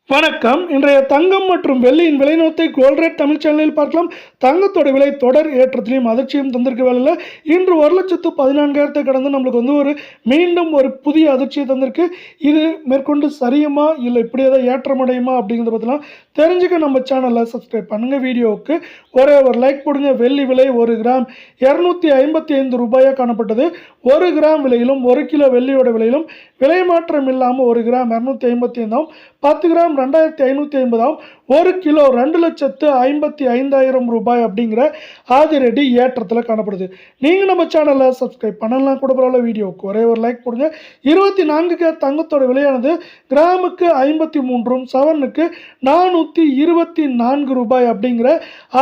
வணக்கம். இன்றைய தங்கம் மற்றும் வெள்ளியின் விலைநோத்தை கோல்ட் ரேட் தமிழ் சேனலில் பார்க்கலாம். தங்கத்தோட விலை தொடர் ஏற்றத்திலையும் அதிர்ச்சியும் தந்திருக்க வேலையில் இன்று 1,14,000 கடந்து நம்மளுக்கு மீண்டும் ஒரு புதிய அதிர்ச்சியை தந்திருக்கு. இது மேற்கொண்டு சரியுமா இல்லை இப்படி ஏதாவது ஏற்றமடையுமா அப்படிங்கிறத பற்றிலாம் தெரிஞ்சுக்க நம்ம சேனலில் சப்ஸ்கிரைப் பண்ணுங்கள். வீடியோவுக்கு ஒரே ஒரு லைக் போடுங்க. வெள்ளி விலை 1 கிராம் 255 ரூபாயாக காணப்பட்டது. 1 கிராம் விலையிலும் 1 கிலோ வெள்ளியோட விலையிலும் விலை மாற்றம் இல்லாமல் 1 கிராம் 255 10 கிராம் 2550 1 கிலோ 2,55,000 ரூபாய் அப்படிங்கிற ஆதிரடி ஏற்றத்தில் காணப்படுது. நீங்கள் நம்ம சேனலை சப்ஸ்கிரைப் பண்ணலாம் கூட பரவாயில்ல. வீடியோவுக்கு ஒரே ஒரு லைக் போடுங்க. 24 கேரட் தங்கத்தோட விலையானது கிராமுக்கு 53 சவரனுக்கு 424 ரூபாய் அப்படிங்கிற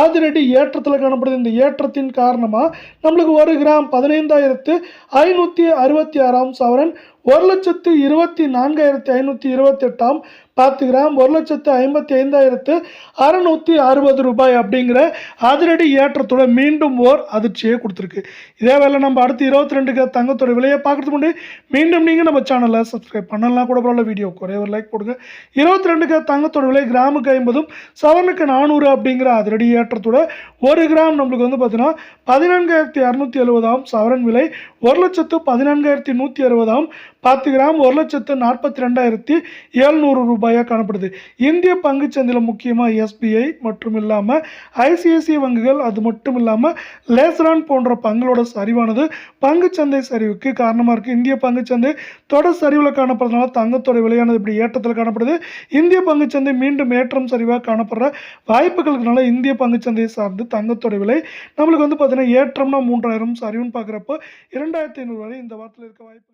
ஆதிரடி ஏற்றத்தில் காணப்படுது. இந்த ஏற்றத்தின் காரணமாக நம்மளுக்கு 1 கிராம் 15,566 சவரன் 1,24,528 10 கிராம் 1,55,660 ரூபாய் அப்படிங்கிற அதிரடி ஏற்றத்தோட மீண்டும் ஓர் அதிர்ச்சியை கொடுத்துருக்கு. இதே வேலை நம்ம அடுத்து 22 கேரட் தங்கத்தோட விலையை பார்க்கறதுக்கு முன்னாடி மீண்டும் நீங்கள் நம்ம சேனலை சப்ஸ்கிரைப் பண்ணலாம் கூட பரவாயில்ல. வீடியோக்கு ஒரே ஒரு லைக் போடுங்க. 22 கேரட் தங்கத்தோட விலை கிராமுக்கு 50 சவரனுக்கு 400 அப்படிங்கிற அதிரடி ஏற்றத்தோட 1 கிராம் நம்மளுக்கு பார்த்தீங்கன்னா 14,270 சவரன் விலை 1,14,160 10 கிராம் 1,42,700 ரூபாயாக காணப்படுது. இந்திய பங்குச்சந்தையில் முக்கியமாக எஸ்பிஐ மற்றும் இல்லாமல் ஐசிஐசிஐ வங்கிகள், அது மட்டும் இல்லாமல் லேசரான் போன்ற பங்களோட சரிவானது பங்குச்சந்தை சரிவுக்கு காரணமாக இருக்குது. இந்திய பங்குச்சந்தை தொடர் சரிவில் காணப்படுறதுனால தங்கத்தோட விலையானது இப்படி ஏற்றத்தில் காணப்படுது. இந்திய பங்குச்சந்தை மீண்டும் ஏற்றம் சரிவாக காணப்படுற வாய்ப்புகளுக்குனால இந்திய பங்குச்சந்தையை சார்ந்து தங்கத்தோட விலை நம்மளுக்கு பார்த்தீங்கன்னா ஏற்றம்னா 3,000 சரிவுன்னு பார்க்குறப்போ 2,500 வரை இந்த வாரத்தில் இருக்க வாய்ப்பு.